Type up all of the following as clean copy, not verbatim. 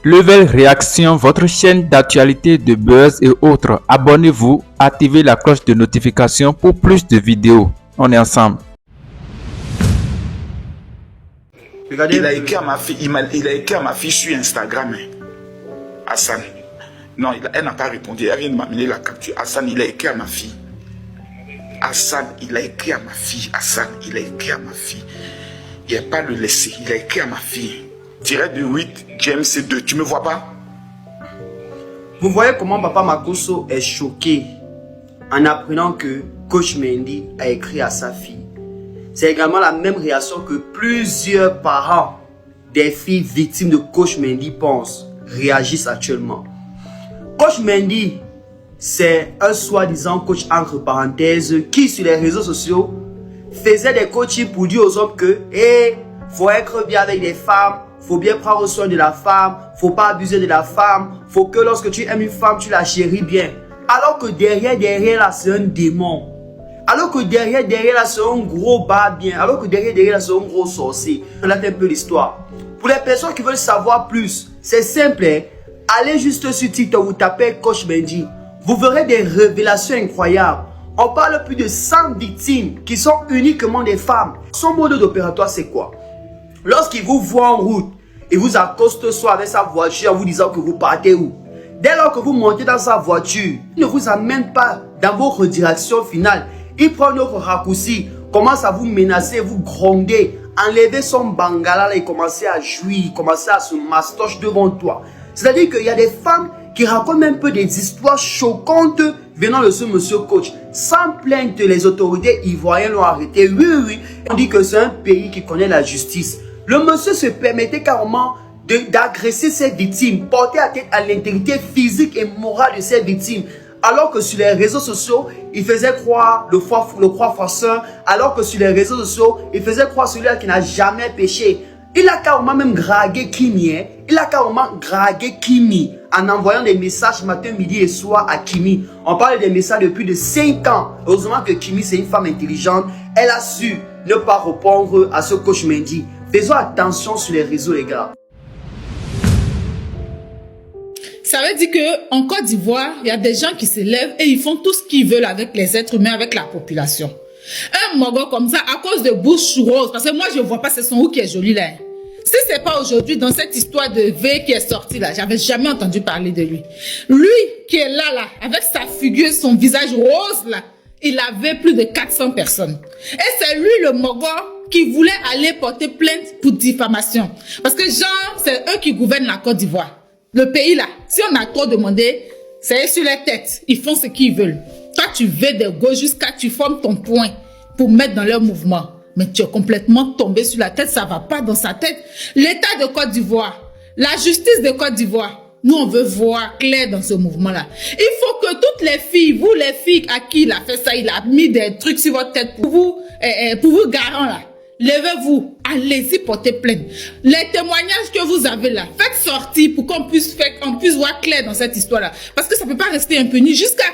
Level Réaction, votre chaîne d'actualité, de buzz et autres. Abonnez-vous, activez la cloche de notification pour plus de vidéos. On est ensemble. Regardez, il a écrit à ma fille, il a écrit à ma fille sur Instagram, Hassan. Non, elle n'a pas répondu, elle vient de m'amener la capture. Hassan, il a écrit à ma fille. Hassan, il a écrit à ma fille. Hassan, il a écrit à ma fille. Il n'a pas le laissé, il a écrit à ma fille. Tiré de 8, James 2, tu me vois pas? Vous voyez comment Papa Makosso est choqué en apprenant que Coach Mendy a écrit à sa fille. C'est également la même réaction que plusieurs parents des filles victimes de Coach Mendy pensent, réagissent actuellement. Coach Mendy, c'est un soi-disant coach entre parenthèses qui sur les réseaux sociaux faisait des coachings pour dire aux hommes que faut être bien avec les femmes, faut bien prendre soin de la femme, faut pas abuser de la femme, faut que lorsque tu aimes une femme, tu la chéris bien. Alors que derrière là, c'est un démon. Alors que derrière là, c'est un gros bas bien. Alors que derrière là, c'est un gros sorcier. Là, c'est un peu l'histoire. Pour les personnes qui veulent savoir plus, c'est simple. Allez juste sur TikTok, vous tapez Coach Mendy. Vous verrez des révélations incroyables. On parle plus de 100 victimes qui sont uniquement des femmes. Son mode opératoire, c'est quoi? Lorsqu'il vous voit en route, il vous accoste soit avec sa voiture en vous disant que vous partez où. Dès lors que vous montez dans sa voiture, il ne vous amène pas dans votre direction finale. Il prend notre raccourci, commence à vous menacer, vous gronder, enlever son bangala et commencer à jouir, commencer à se mastoche devant toi. C'est-à-dire qu'il y a des femmes qui racontent un peu des histoires choquantes venant de ce monsieur coach. Sans plainte, les autorités ivoiriennes l'ont arrêté. Oui. On dit que c'est un pays qui connaît la justice. Le monsieur se permettait carrément d'agresser ses victimes, porter atteinte à l'intégrité physique et morale de ses victimes. Alors que sur les réseaux sociaux, il faisait croire le croix farceur. Alors que sur les réseaux sociaux, il faisait croire celui-là qui n'a jamais péché. Il a carrément même dragué Kimi. Il a carrément dragué Kimi en envoyant des messages matin, midi et soir à Kimi. On parle des messages depuis de 5 ans. Heureusement que Kimi, c'est une femme intelligente. Elle a su ne pas répondre à ce coach Mendy. Faisons attention sur les réseaux, les gars. Ça veut dire qu'en Côte d'Ivoire, il y a des gens qui se lèvent et ils font tout ce qu'ils veulent avec les êtres humains, avec la population. Un mogo comme ça, à cause de bouche rose, parce que moi je ne vois pas ce son où qui est joli là. Si ce n'est pas aujourd'hui, dans cette histoire de V qui est sortie là, j'avais jamais entendu parler de lui. Lui qui est là, avec sa figure, son visage rose là, il avait plus de 400 personnes. Et c'est lui le mogo qui voulait aller porter plainte pour diffamation. Parce que genre, c'est eux qui gouvernent la Côte d'Ivoire. Le pays là, si on a trop demandé, c'est sur les têtes. Ils font ce qu'ils veulent. Toi, tu veux des gauches jusqu'à tu formes ton poing pour mettre dans leur mouvement. Mais tu es complètement tombé sur la tête, ça va pas dans sa tête. L'État de Côte d'Ivoire, la justice de Côte d'Ivoire, nous on veut voir clair dans ce mouvement-là. Il faut que toutes les filles, vous les filles à qui il a fait ça, il a mis des trucs sur votre tête pour vous garant là. Levez-vous, allez-y porter plainte. Les témoignages que vous avez là, faites sortir pour qu'on puisse voir clair dans cette histoire-là. Parce que ça ne peut pas rester impuni jusqu'à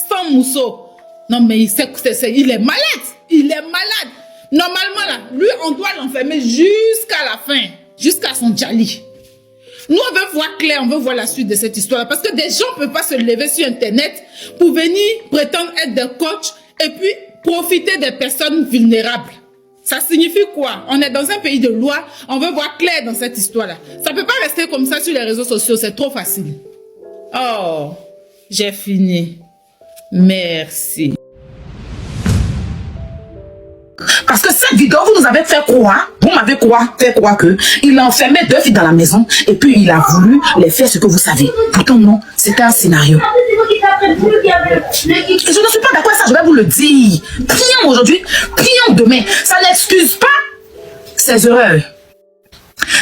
400 mousseaux. Non mais il est malade. Il est malade. Normalement là, lui on doit l'enfermer jusqu'à la fin, jusqu'à son djali. Nous on veut voir clair, on veut voir la suite de cette histoire-là. Parce que des gens ne peuvent pas se lever sur internet pour venir prétendre être des coachs et puis profiter des personnes vulnérables. Ça signifie quoi? On est dans un pays de loi, on veut voir clair dans cette histoire-là. Ça ne peut pas rester comme ça sur les réseaux sociaux, c'est trop facile. Oh, j'ai fini. Merci. Parce que cette vidéo, vous nous avez fait croire, vous m'avez fait croire que il a enfermé 2 filles dans la maison et puis il a voulu les faire ce que vous savez. Pourtant non, c'était un scénario. Et je ne suis pas d'accord avec ça, je vais vous le dire. Prions aujourd'hui, prions demain. Ça n'excuse pas ses erreurs.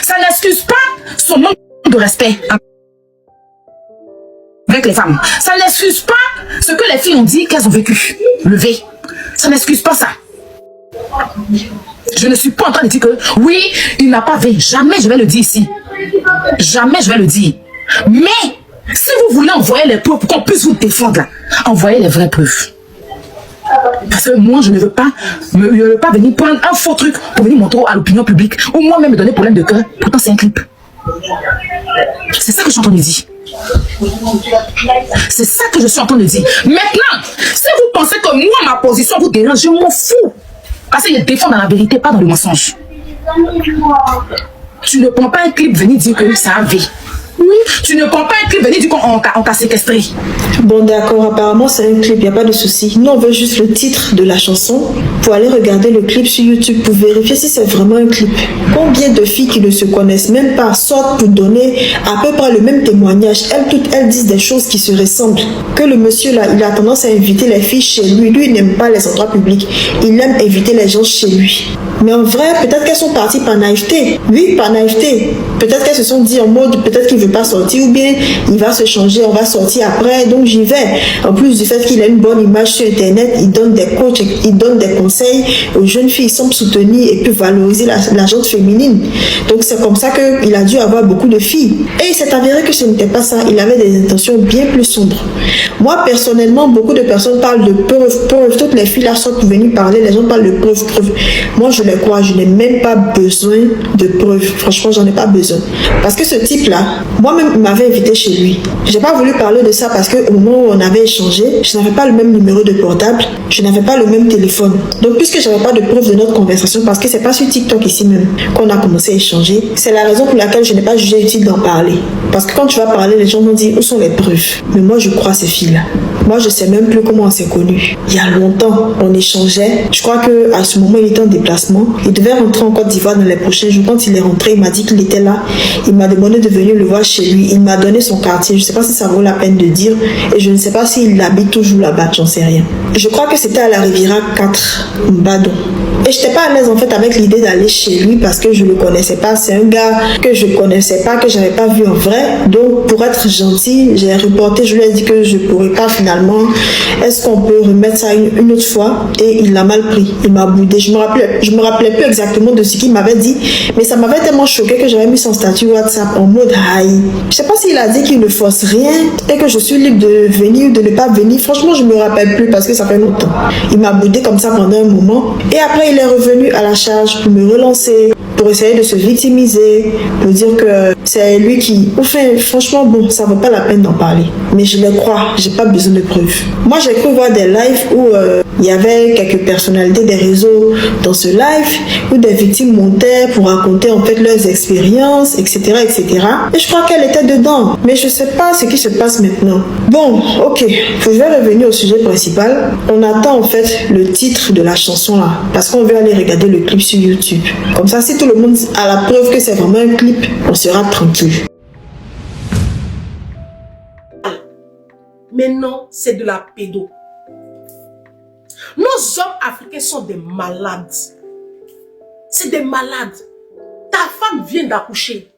Ça n'excuse pas son manque de respect avec les femmes. Ça n'excuse pas ce que les filles ont dit qu'elles ont vécu. Levé. Ça n'excuse pas ça. Je ne suis pas en train de dire que oui, il n'a pas fait. Jamais je vais le dire ici. Jamais je vais le dire. Mais si vous voulez envoyer les preuves pour qu'on puisse vous défendre là, envoyez les vraies preuves. Parce que moi je ne veux pas venir prendre un faux truc pour venir montrer à l'opinion publique ou moi-même me donner problème de cœur. Pourtant c'est un clip. C'est ça que je suis en train de dire. C'est ça que je suis en train de dire. Maintenant, si vous pensez que moi, ma position vous dérange, je m'en fous. Parce que je défends dans la vérité, pas dans le mensonge. Tu ne prends pas un clip venir dire que ça a vie. Tu ne prends pas un clip venir dire qu'on t'a séquestré. Bon d'accord, apparemment c'est un clip, il n'y a pas de souci. Nous on veut juste le titre de la chanson pour aller regarder le clip sur YouTube pour vérifier si c'est vraiment un clip. Combien de filles qui ne se connaissent même pas sortent pour donner à peu près le même témoignage. Elles toutes, elles disent des choses qui se ressemblent. Que le monsieur là, il a tendance à inviter les filles chez lui. Lui il n'aime pas les endroits publics. Il aime inviter les gens chez lui. Mais en vrai, peut-être qu'elles sont parties par naïveté. Oui, par naïveté. Peut-être qu'elles se sont dit en mode, peut-être qu'il ne veut pas sortir ou bien il va se changer, on va sortir après, donc j'y vais. En plus du fait qu'il a une bonne image sur internet, il donne des coachs, il donne des conseils aux jeunes filles, il semble soutenir et puis valoriser la gente féminine. Donc c'est comme ça qu'il a dû avoir beaucoup de filles. Et il s'est avéré que ce n'était pas ça, il avait des intentions bien plus sombres. Moi personnellement, beaucoup de personnes parlent de preuves, toutes les filles là sont venues parler, les gens parlent de preuves. Moi je les crois, je n'ai même pas besoin de preuves, franchement j'en ai pas besoin. Parce que ce type là, moi-même il m'avait invité chez lui. J'ai pas voulu parler de ça parce qu'au moment où on avait échangé, je n'avais pas le même numéro de portable, je n'avais pas le même téléphone. Donc puisque j'avais pas de preuve de notre conversation, parce que c'est pas sur TikTok ici même qu'on a commencé à échanger, c'est la raison pour laquelle je n'ai pas jugé utile d'en parler. Parce que quand tu vas parler, les gens vont dire où sont les preuves. Mais moi je crois ces filles-là. Moi je sais même plus comment on s'est connus. Il y a longtemps, on échangeait. Je crois qu'à ce moment il était en déplacement. Il devait rentrer en Côte d'Ivoire dans les prochains jours. Quand il est rentré, il m'a dit qu'il était là. Il m'a demandé de venir le voir chez lui. Il m'a donné son quartier. Je ne sais pas si ça vaut la peine de dire. Et je ne sais pas s'il habite toujours là-bas. J'en sais rien. Je crois que c'était à la Riviera 4, Mbadon. Et je n'étais pas à l'aise en fait avec l'idée d'aller chez lui parce que je ne le connaissais pas. C'est un gars que je ne connaissais pas, que je n'avais pas vu en vrai. Donc pour être gentil, j'ai reporté. Je lui ai dit que je ne pourrais pas finalement. Est-ce qu'on peut remettre ça une autre fois? Et il l'a mal pris. Il m'a boudé. Je me rappelais plus exactement de ce qu'il m'avait dit. Mais ça m'avait tellement choqué que j'avais mis son statut WhatsApp en mode hi. Je sais pas s'il a dit qu'il ne force rien et que je suis libre de venir ou de ne pas venir. Franchement, je me rappelle plus parce que ça fait longtemps. Il m'a boudé comme ça pendant un moment. Et après, il est revenu à la charge pour me relancer, pour essayer de se victimiser, pour dire que c'est lui qui... Enfin, franchement, bon, ça vaut pas la peine d'en parler. Mais je le crois, j'ai pas besoin de preuves. Moi, j'ai cru voir des lives où il y avait quelques personnalités des réseaux dans ce live, où des victimes montaient pour raconter en fait leurs expériences, etc., etc. Et je crois qu'elle était dedans. Mais je sais pas ce qui se passe maintenant. Bon, ok, je vais revenir au sujet principal. On attend en fait le titre de la chanson là, parce qu'on veut aller regarder le clip sur YouTube. Comme ça, si tout le monde a la preuve que c'est vraiment un clip, on sera tranquille. Mais non, c'est de la pédo. Nos hommes africains sont des malades. C'est des malades. Ta femme vient d'accoucher.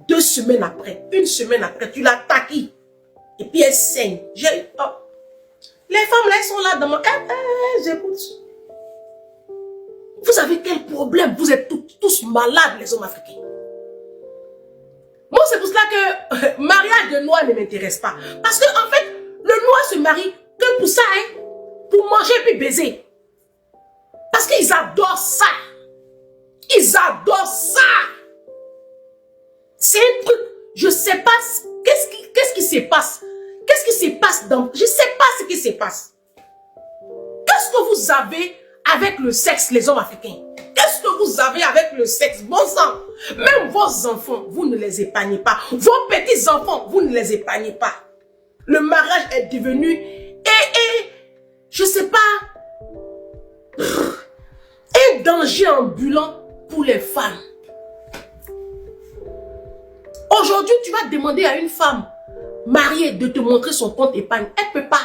2 semaines après, 1 semaine après, tu l'as taquée. Et puis elle saigne. Les femmes là, elles sont là dans mon... j'écoute. Vous avez quel problème? Vous êtes tous malades, les hommes africains. Moi, c'est pour cela que mariage de noir ne m'intéresse pas. Parce que en fait, le noir se marie que pour ça, hein, pour manger puis baiser. Parce qu'ils adorent ça. Ils adorent ça. C'est un truc, je sais pas, qu'est-ce qui se passe? Qu'est-ce qui se passe dans... Je sais pas ce qui se passe. Qu'est-ce que vous avez avec le sexe, les hommes africains? Qu'est-ce que vous avez avec le sexe? Bon sang, même vos enfants, vous ne les épargnez pas. Vos petits-enfants, vous ne les épargnez pas. Le mariage est devenu, je sais pas, un danger ambulant pour les femmes. Aujourd'hui, tu vas demander à une femme mariée de te montrer son compte épargne. Elle ne peut pas.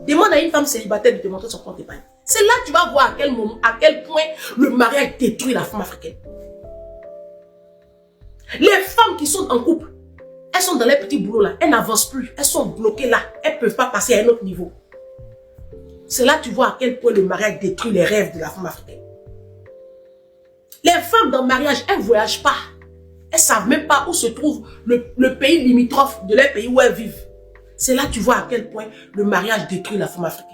Demande à une femme célibataire de te montrer son compte épargne. C'est là que tu vas voir à quel point le mariage détruit la femme africaine. Les femmes qui sont en couple, elles sont dans les petits boulots là, elles n'avancent plus, elles sont bloquées là, elles ne peuvent pas passer à un autre niveau. C'est là que tu vois à quel point le mariage détruit les rêves de la femme africaine. Les femmes dans le mariage, elles ne voyagent pas. Elles ne savent même pas où se trouve le pays limitrophe de leur pays où elles vivent. C'est là que tu vois à quel point le mariage détruit la femme africaine.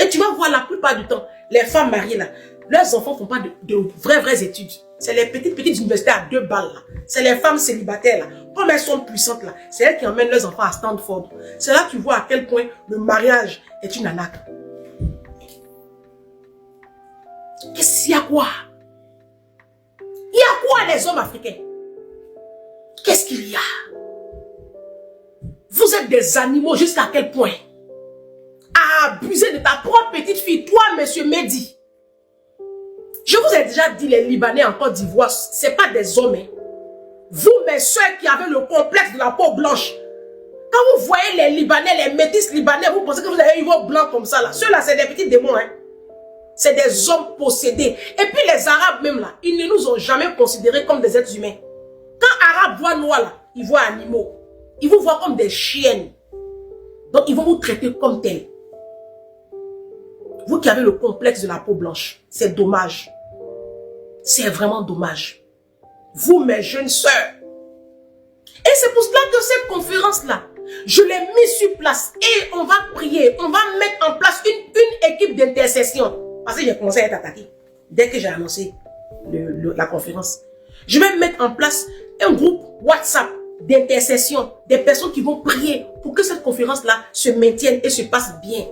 Et tu vas voir la plupart du temps, les femmes mariées là, leurs enfants ne font pas de vraies études. C'est les petites universités à 2 balles là. C'est les femmes célibataires là. Comme elles sont puissantes là, c'est elles qui emmènent leurs enfants à Stanford. C'est là que tu vois à quel point le mariage est une arnaque. Qu'est-ce qu'il y a quoi? Il y a quoi les hommes africains? Qu'est-ce qu'il y a? Vous êtes des animaux jusqu'à quel point? À abuser de ta propre petite fille, toi, monsieur Mehdi. Je vous ai déjà dit, les Libanais en Côte d'Ivoire, ce n'est pas des hommes. Hein. Vous, mes soeurs qui avez le complexe de la peau blanche, quand vous voyez les Libanais, les métis libanais, vous pensez que vous avez une peau blanche comme ça. Ceux-là, c'est des petits démons. Hein. C'est des hommes possédés. Et puis les Arabes même là, ils ne nous ont jamais considérés comme des êtres humains. Quand Arabes voient noirs là, ils voient animaux. Ils vous voient comme des chiennes. Donc ils vont vous traiter comme tels. Vous qui avez le complexe de la peau blanche, c'est dommage. C'est vraiment dommage. Vous, mes jeunes sœurs. Et c'est pour cela que cette conférence-là, je l'ai mise sur place. Et on va prier, on va mettre en place une équipe d'intercession. Parce que j'ai commencé à être attaqué dès que j'ai annoncé la conférence. Je vais mettre en place un groupe WhatsApp d'intercession, des personnes qui vont prier pour que cette conférence-là se maintienne et se passe bien.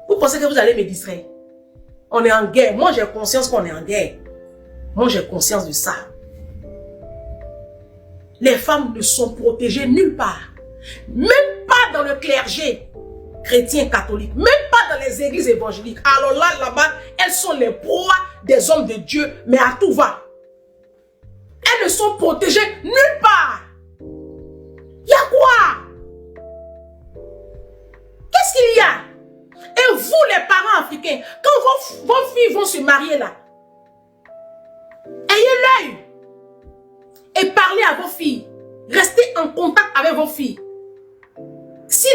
Vous pensez que vous allez me distraire? On est en guerre. Moi, j'ai conscience qu'on est en guerre. Moi, j'ai conscience de ça. Les femmes ne sont protégées nulle part. Même pas dans le clergé chrétien catholique. Même pas dans les églises évangéliques. Alors là-bas, elles sont les proies des hommes de Dieu, mais à tout va. Elles ne sont protégées nulle part. Il y a quoi? Qu'est-ce qu'il y a? Et vous, les parents africains, quand vos filles vont se marier là, ayez l'œil et parlez à vos filles. Restez en contact avec vos filles. Si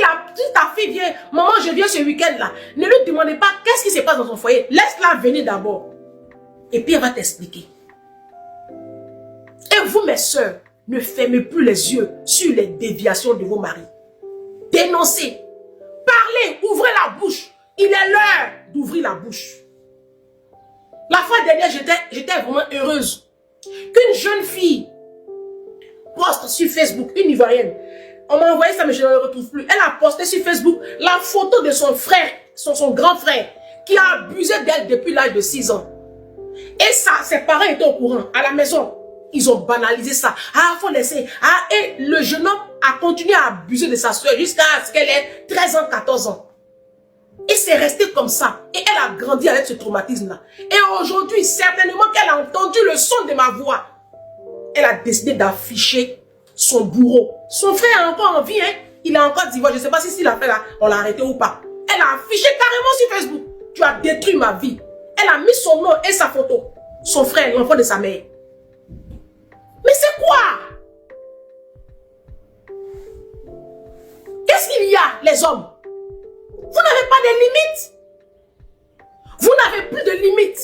ta fille vient, maman, je viens ce week-end là, ne lui demandez pas qu'est-ce qui se passe dans son foyer. Laisse-la venir d'abord. Et puis elle va t'expliquer. Et vous, mes soeurs, ne fermez plus les yeux sur les déviations de vos maris. Dénoncez. Parlez, ouvrez la bouche. Il est l'heure d'ouvrir la bouche. La fois dernière, j'étais vraiment heureuse qu'une jeune fille poste sur Facebook, une Ivoirienne. On m'a envoyé ça, mais je ne le retrouve plus. Elle a posté sur Facebook la photo de son frère, son grand frère, qui a abusé d'elle depuis l'âge de 6 ans. Et ça, ses parents étaient au courant. À la maison, ils ont banalisé ça. Ah, faut laisser. Ah, et le jeune homme a continué à abuser de sa soeur jusqu'à ce qu'elle ait 13 ans, 14 ans. Et c'est resté comme ça. Et elle a grandi avec ce traumatisme-là. Et aujourd'hui, certainement qu'elle a entendu le son de ma voix. Elle a décidé d'afficher son bourreau. Son frère est encore en vie, hein. Il est encore d'Ivoire. Je ne sais pas si l'affaire là, on l'a arrêté ou pas. Elle a affiché carrément sur Facebook. Tu as détruit ma vie. Elle a mis son nom et sa photo. Son frère, l'enfant de sa mère. Mais c'est quoi? Qu'est-ce qu'il y a, les hommes? Vous n'avez pas de limites. Vous n'avez plus de limites.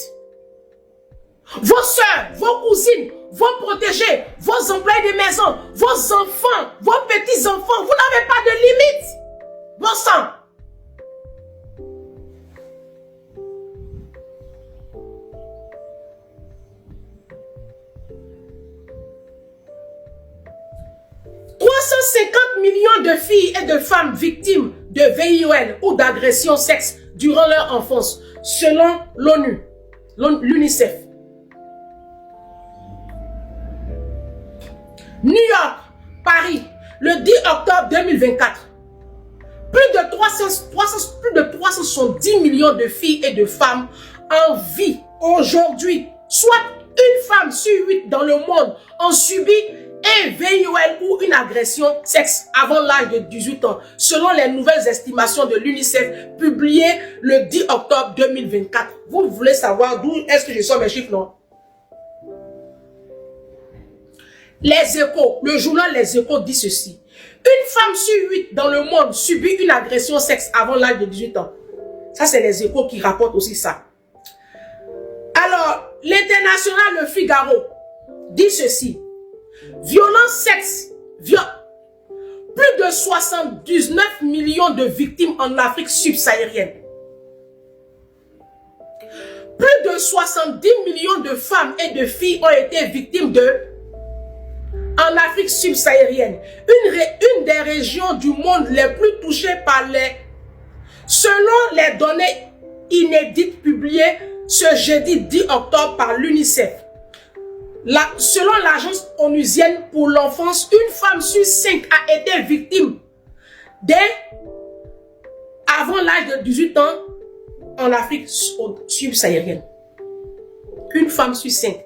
Vos soeurs, vos cousines, vos protégés, vos employés de maison, vos enfants, vos petits-enfants, vous n'avez pas de limites. Bon sang. « 350 millions de filles et de femmes victimes de VIOL ou d'agression sexe durant leur enfance, selon l'ONU, l'UNICEF. New York, Paris, le 10 octobre 2024. Plus de 370 millions de filles et de femmes en vie aujourd'hui, soit une femme sur 8 dans le monde, ont subi un VIOL ou une agression sexe avant l'âge de 18 ans, selon les nouvelles estimations de l'UNICEF publiées le 10 octobre 2024. Vous voulez savoir d'où est-ce que je sors mes chiffres, non? Les Échos, le journal Les Échos dit ceci. Une femme sur 8 dans le monde subit une agression sexe avant l'âge de 18 ans. Ça, c'est Les Échos qui rapportent aussi ça. Alors, l'international Le Figaro dit ceci. Violence sexe, plus de 79 millions de victimes en Afrique subsaharienne. Plus de de 70 millions de femmes et de filles ont été victimes en Afrique subsaharienne, une des régions du monde les plus touchées par selon les données inédites publiées ce jeudi 10 octobre par l'UNICEF. Selon l'agence onusienne pour l'enfance, une femme sur 5 a été victime avant l'âge de 18 ans en Afrique subsaharienne. Une femme sur 5.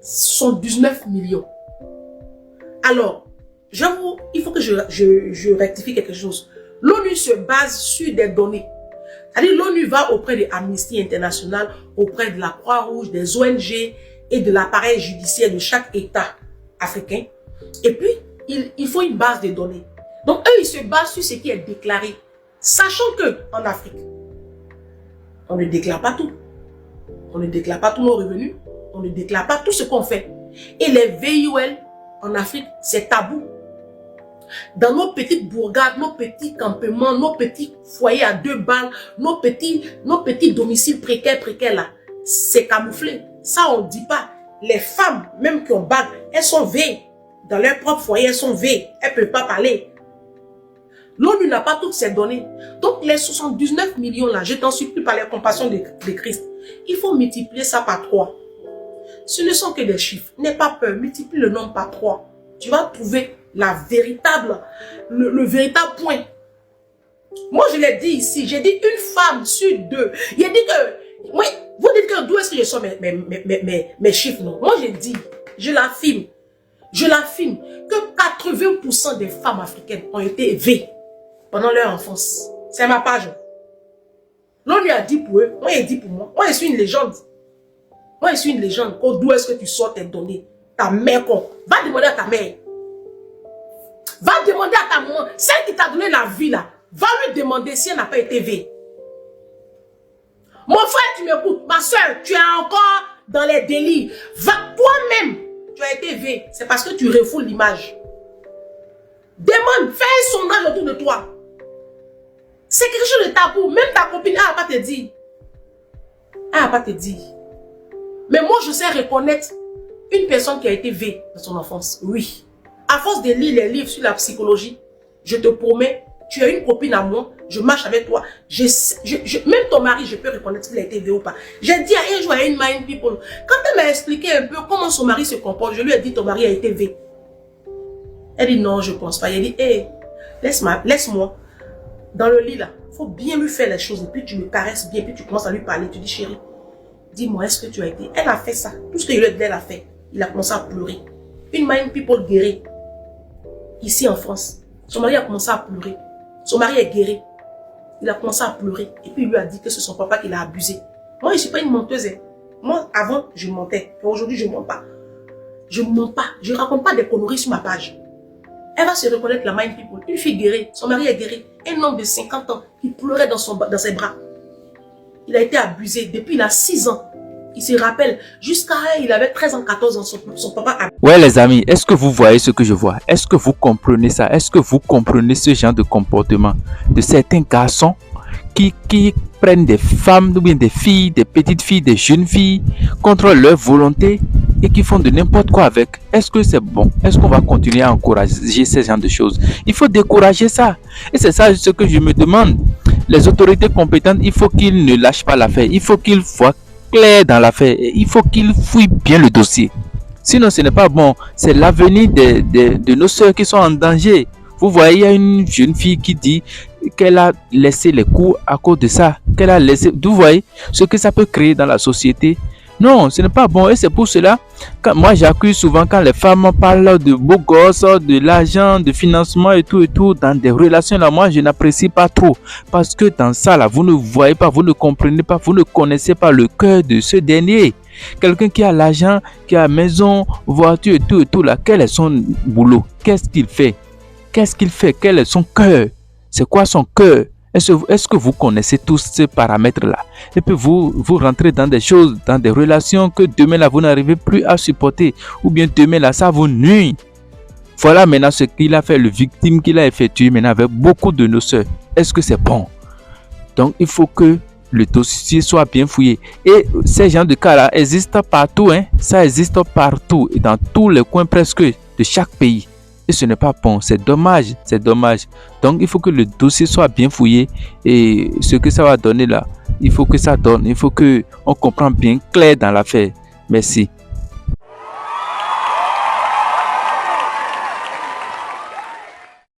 Ce sont 19 millions. Alors, il faut que je rectifie quelque chose. L'ONU se base sur des données. C'est-à-dire l'ONU va auprès de Amnesty International, auprès de la Croix-Rouge, des ONG et de l'appareil judiciaire de chaque État africain. Et puis, il faut une base de données. Donc, eux, ils se basent sur ce qui est déclaré. Sachant qu'en Afrique, on ne déclare pas tout. On ne déclare pas tous nos revenus. On ne déclare pas tout ce qu'on fait. Et les VIOL en Afrique, c'est tabou. Dans nos petites bourgades, nos petits campements, nos petits foyers à 2 balles, nos petits domiciles précaires là, c'est camouflé. Ça, on ne dit pas. Les femmes, même qui ont bague, elles sont veillées. Dans leur propre foyer, elles sont veillées. Elles ne peuvent pas parler. L'ONU n'a pas toutes ces données. Donc, les 79 millions là, je t'en supplie par la compassion de Christ, il faut multiplier ça par 3. Ce ne sont que des chiffres. N'aie pas peur, multiplie le nombre par 3. Tu vas trouver le véritable point. Moi, je l'ai dit ici, j'ai dit une femme sur 2. Il a dit que, moi, vous dites que d'où est-ce que je sors mes chiffres, non? Moi, j'ai dit, je l'affirme que 80% des femmes africaines ont été élevées pendant leur enfance. C'est ma page. L'ONU a dit pour eux, moi, il dit pour moi. Moi, je suis une légende. Moi, je suis une légende. D'où est-ce que tu sors tes données? Ta mère, quoi. Va demander à ta mère. Va demander à ta maman. Celle qui t'a donné la vie, là. Va lui demander si elle n'a pas été élevée. Mon frère, tu m'écoutes. Ma soeur, tu es encore dans les délits. Va toi-même. Tu as été élevé. C'est parce que tu refoules l'image. Demande, fais un sondage autour de toi. C'est quelque chose de tabou. Même ta copine, elle n'a pas te dire. Elle n'a pas te dire. Mais moi, je sais reconnaître une personne qui a été élevée dans son enfance. Oui. À force de lire les livres sur la psychologie, je te promets, tu as une copine à moi, je marche avec toi. Même ton mari, je peux reconnaître s'il a été élevé ou pas. J'ai dit un jour à une Mind People, quand elle m'a expliqué un peu comment son mari se comporte, je lui ai dit, ton mari a été élevé. Elle dit, non, je ne pense pas. Elle dit, hé, laisse-moi. Dans le lit, là, il faut bien lui faire les choses. Et puis tu me caresses bien, puis tu commences à lui parler. Tu dis, chérie, dis-moi, est-ce que tu as été... Elle a fait ça. Tout ce que je lui ai dit, elle a fait. Il a commencé à pleurer. Une Mind People guérie. Ici en France. Son mari a commencé à pleurer. Son mari est guéri. Il a commencé à pleurer. Et puis il lui a dit que c'est son papa qui l'a abusé. Moi, je ne suis pas une menteuse. Moi, avant, je mentais. Mais aujourd'hui, je ne mens pas. Je ne mens pas. Je ne raconte pas des conneries sur ma page. Elle va se reconnaître la Mind People. Une fille guérie. Son mari est guéri. Un homme de 50 ans qui pleurait dans ses bras. Il a été abusé. Depuis, il a 6 ans. Il se rappelle, jusqu'à il avait 13 ans, 14 ans, son papa a... Ouais les amis, est-ce que vous voyez ce que je vois? Est-ce que vous comprenez ça? Est-ce que vous comprenez ce genre de comportement de certains garçons qui prennent des femmes, ou bien des filles, des petites filles, des jeunes filles, contre leur volonté et qui font de n'importe quoi avec? Est-ce que c'est bon? Est-ce qu'on va continuer à encourager ce genre de choses? Il faut décourager ça. Et c'est ça ce que je me demande. Les autorités compétentes, il faut qu'ils ne lâchent pas l'affaire. Il faut qu'ils voient clair dans l'affaire. Il faut qu'ils fouillent bien le dossier. Sinon, ce n'est pas bon. C'est l'avenir de nos soeurs qui sont en danger. Vous voyez, il y a une jeune fille qui dit qu'elle a laissé les cours à cause de ça. Qu'elle a laissé... Vous voyez ce que ça peut créer dans la société. Non, ce n'est pas bon. Et c'est pour cela que moi, j'accuse souvent quand les femmes parlent de beaux gosses, de l'argent, de financement et tout, dans des relations là, moi, je n'apprécie pas trop. Parce que dans ça là, vous ne voyez pas, vous ne comprenez pas, vous ne connaissez pas le cœur de ce dernier. Quelqu'un qui a l'argent, qui a maison, voiture et tout là, quel est son boulot? Qu'est-ce qu'il fait? Qu'est-ce qu'il fait? Quel est son cœur? C'est quoi son cœur? Est-ce que vous connaissez tous ces paramètres-là? Et puis vous rentrez dans des choses, dans des relations que demain là, vous n'arrivez plus à supporter. Ou bien demain là, ça vous nuit. Voilà maintenant ce qu'il a fait, le victime qu'il a effectué maintenant avec beaucoup de nos soeurs. Est-ce que c'est bon? Donc il faut que le dossier soit bien fouillé. Et ces genres de cas-là existent partout, hein. Ça existe partout et dans tous les coins presque de chaque pays. Et ce n'est pas bon, c'est dommage, c'est dommage. Donc il faut que le dossier soit bien fouillé et ce que ça va donner là, il faut que ça donne, il faut que on comprenne bien clair dans l'affaire. Merci.